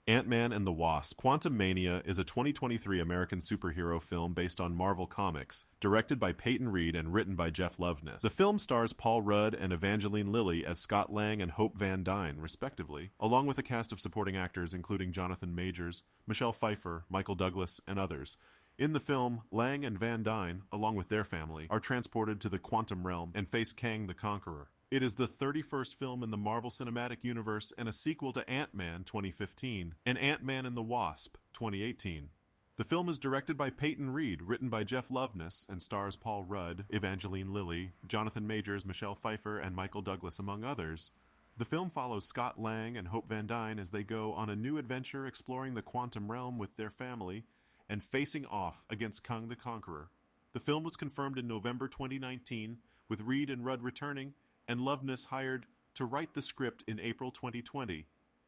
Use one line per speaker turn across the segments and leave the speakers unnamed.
Ant-Man and the Wasp: Quantumania is a 2023 American superhero film based on Marvel Comics, directed by Peyton Reed and written by Jeff Loveness. The film stars Paul Rudd and Evangeline Lilly as Scott Lang and Hope Van Dyne, respectively, along with a cast of supporting actors including Jonathan Majors, Michelle Pfeiffer, Michael Douglas, and others. In the film, Lang and Van Dyne, along with their family, are transported to the quantum realm and face Kang the Conqueror. It is the 31st film in the Marvel Cinematic Universe and a sequel to Ant-Man 2015 and Ant-Man and the Wasp 2018. The film is directed by Peyton Reed, written by Jeff Loveness, and stars Paul Rudd, Evangeline Lilly, Jonathan Majors, Michelle Pfeiffer, and Michael Douglas, among others. The film follows Scott Lang and Hope Van Dyne as they go on a new adventure exploring the quantum realm with their family and facing off against Kang the Conqueror. The film was confirmed in November 2019, with Reed and Rudd returning, and Loveness hired to write the script in April 2020.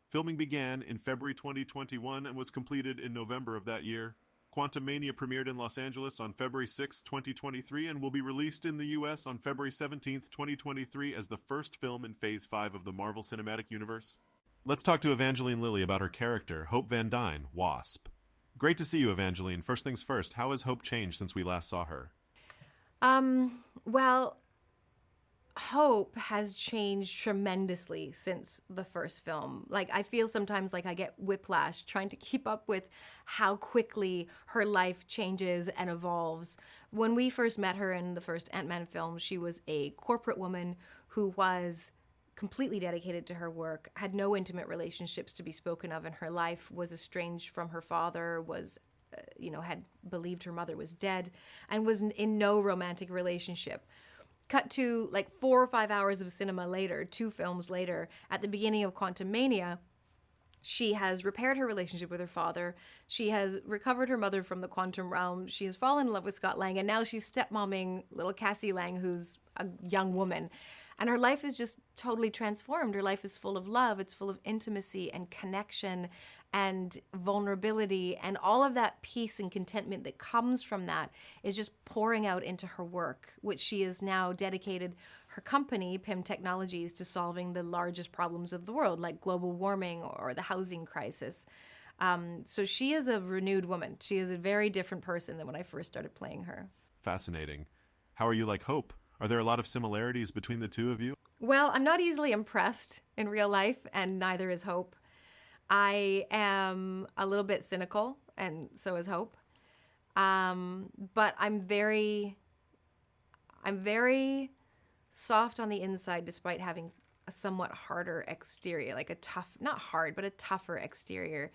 Filming began in February 2021 and was completed in November of that year. Quantumania premiered in Los Angeles on February 6, 2023, and will be released in the US on February 17, 2023 as the first film in Phase 5 of the Marvel Cinematic Universe. Let's talk to Evangeline Lilly about her character, Hope Van Dyne, Wasp. Great to see you, Evangeline. First things first, how has Hope changed since we last saw her?
Well, Hope has changed tremendously since the first film. Like, I feel sometimes like I get whiplash trying to keep up with how quickly her life changes and evolves. When we first met her in the first Ant-Man film, she was a corporate woman who was completely dedicated to her work, had no intimate relationships to be spoken of in her life, was estranged from her father, was had believed her mother was dead, and was in no romantic relationship. Cut to like 4 or 5 hours of cinema later, 2 films later, at the beginning of Quantumania, she has repaired her relationship with her father. She has recovered her mother from the quantum realm. She has fallen in love with Scott Lang, and now she's stepmomming little Cassie Lang, who's a young woman. And her life is just totally transformed. Her life is full of love. It's full of intimacy and connection and vulnerability, and all of that peace and contentment that comes from that is just pouring out into her work, which she has now dedicated her company, PIM Technologies, to solving the largest problems of the world, like global warming or the housing crisis. So she is a renewed woman. She is a very different person than when I first started playing her.
Fascinating. How are you like Hope? Are there a lot of similarities between the two of you?
Well, I'm not easily impressed in real life, and neither is Hope. I am a little bit cynical, and so is Hope. But I'm very soft on the inside, despite having a somewhat harder exterior, like a tough, not hard, but a tougher exterior.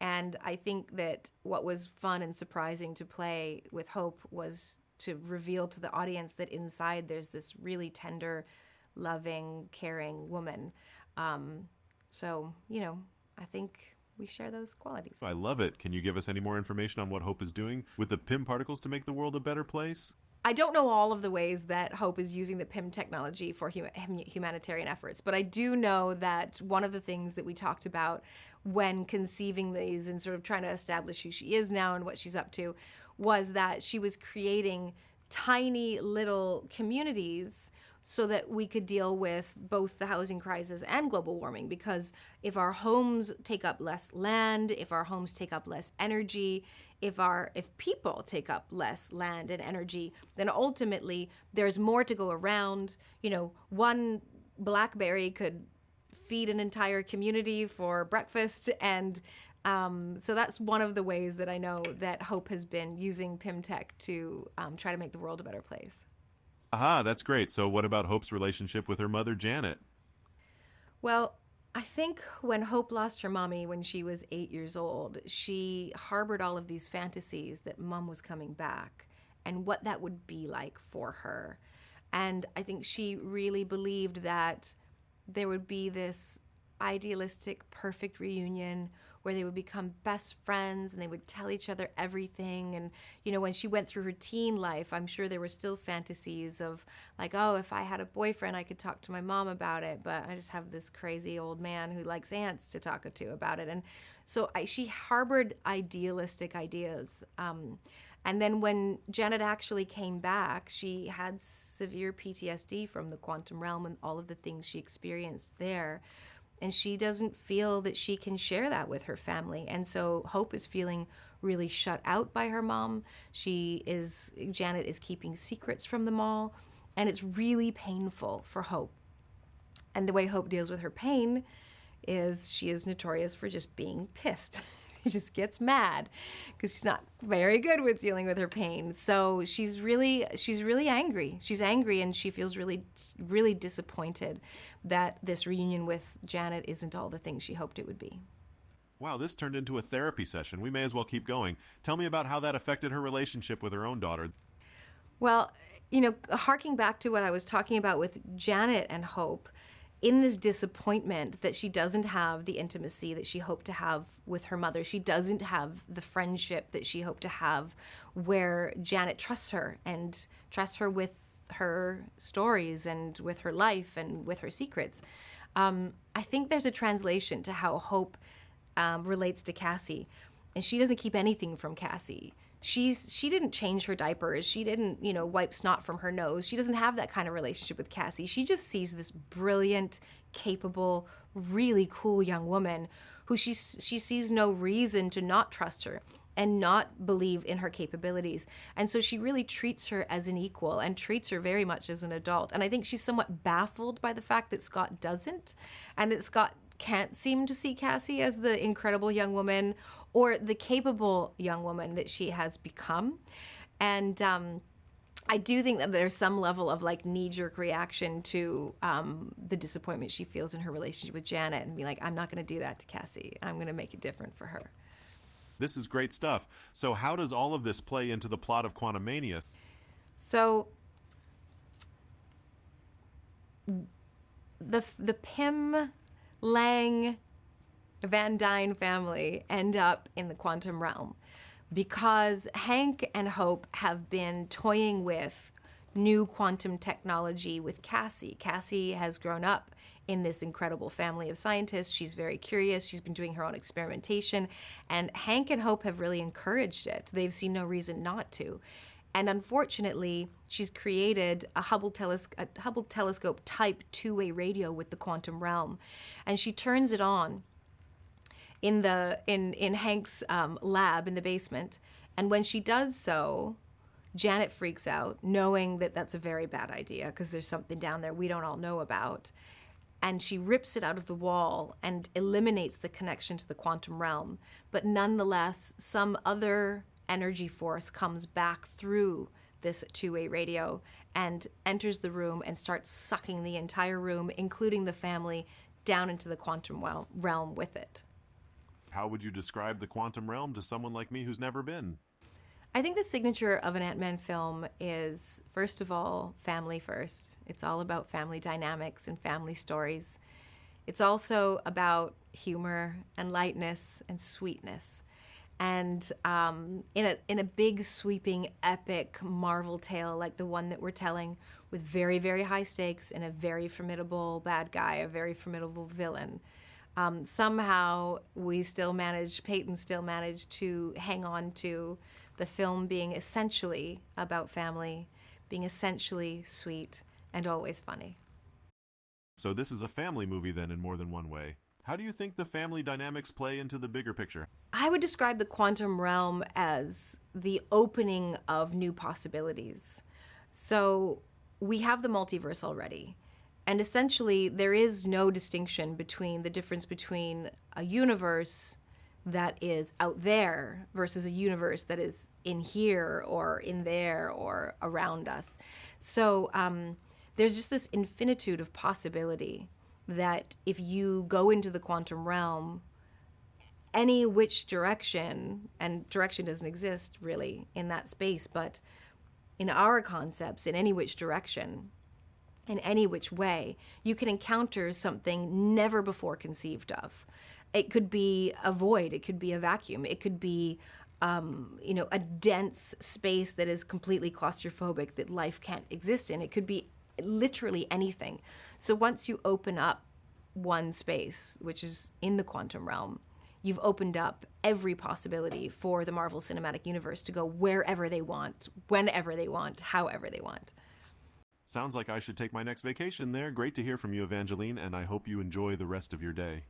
And I think that what was fun and surprising to play with Hope was to reveal to the audience that inside there's this really tender, loving, caring woman. So, I think we share those qualities.
I love it. Can you give us any more information on what Hope is doing with the PIM particles to make the world a better place?
I don't know all of the ways that Hope is using the PIM technology for humanitarian efforts, but I do know that one of the things that we talked about when conceiving these and sort of trying to establish who she is now and what she's up to was that she was creating tiny little communities so that we could deal with both the housing crisis and global warming. Because if our homes take up less land, if our homes take up less energy, if people take up less land and energy, then ultimately there's more to go around. One blackberry could feed an entire community for breakfast, and so that's one of the ways that I know that Hope has been using PIM Tech to try to make the world a better place.
Aha, that's great. So what about Hope's relationship with her mother, Janet?
Well, I think when Hope lost her mommy when she was 8 years old, she harbored all of these fantasies that mom was coming back and what that would be like for her. And I think she really believed that there would be this idealistic, perfect reunion where they would become best friends and they would tell each other everything. And, when she went through her teen life, I'm sure there were still fantasies of like, oh, if I had a boyfriend, I could talk to my mom about it. But I just have this crazy old man who likes ants to talk to about it. And so she harbored idealistic ideas. And then when Janet actually came back, she had severe PTSD from the quantum realm and all of the things she experienced there. And she doesn't feel that she can share that with her family. And so Hope is feeling really shut out by her mom. Janet is keeping secrets from them all. And it's really painful for Hope. And the way Hope deals with her pain is she is notorious for just being pissed. She just gets mad because she's not very good with dealing with her pain. So she's really angry. She's angry, and she feels really, really disappointed that this reunion with Janet isn't all the things she hoped it would be.
Wow, this turned into a therapy session. We may as well keep going. Tell me about how that affected her relationship with her own daughter.
Well, harking back to what I was talking about with Janet and Hope, in this disappointment that she doesn't have the intimacy that she hoped to have with her mother, she doesn't have the friendship that she hoped to have where Janet trusts her with her stories and with her life and with her secrets. I think there's a translation to how Hope relates to Cassie, and she doesn't keep anything from Cassie. She didn't change her diapers. She didn't, wipe snot from her nose. She doesn't have that kind of relationship with Cassie. She just sees this brilliant, capable, really cool young woman who she sees no reason to not trust her and not believe in her capabilities. And so she really treats her as an equal and treats her very much as an adult. And I think she's somewhat baffled by the fact that Scott doesn't, and that Scott can't seem to see Cassie as the incredible young woman or the capable young woman that she has become. And I do think that there's some level of knee-jerk reaction to the disappointment she feels in her relationship with Janet, and be like, I'm not going to do that to Cassie. I'm going to make it different for her.
This is great stuff. So how does all of this play into the plot of Quantumania?
So the Pym, Lang, Van Dyne family end up in the quantum realm because Hank and Hope have been toying with new quantum technology with Cassie. Cassie has grown up in this incredible family of scientists. She's very curious. She's been doing her own experimentation, and Hank and Hope have really encouraged it. They've seen no reason not to. And unfortunately, she's created a Hubble telescope type two-way radio with the quantum realm, and she turns it on in Hank's lab in the basement. And when she does so, Janet freaks out, knowing that that's a very bad idea because there's something down there we don't all know about. And she rips it out of the wall and eliminates the connection to the quantum realm. But nonetheless, some other energy force comes back through this two-way radio and enters the room and starts sucking the entire room, including the family, down into the quantum realm with it.
How would you describe the quantum realm to someone like me who's never been?
I think the signature of an Ant-Man film is, first of all, family first. It's all about family dynamics and family stories. It's also about humor and lightness and sweetness. And in a big, sweeping, epic Marvel tale like the one that we're telling, with very, very high stakes and a very formidable bad guy, a very formidable villain, somehow Peyton still managed to hang on to the film being essentially about family, being essentially sweet and always funny.
So this is a family movie then in more than one way. How do you think the family dynamics play into the bigger picture?
I would describe the quantum realm as the opening of new possibilities. So we have the multiverse already. And essentially, there is no distinction between the difference between a universe that is out there versus a universe that is in here or in there or around us. So there's just this infinitude of possibility that if you go into the quantum realm, any which direction, and direction doesn't exist really in that space, but in our concepts, in any which direction, in any which way, you can encounter something never before conceived of. It could be a void, it could be a vacuum, it could be a dense space that is completely claustrophobic that life can't exist in. It could be literally anything. So once you open up one space, which is in the quantum realm, you've opened up every possibility for the Marvel Cinematic Universe to go wherever they want, whenever they want, however they want.
Sounds like I should take my next vacation there. Great to hear from you, Evangeline, and I hope you enjoy the rest of your day.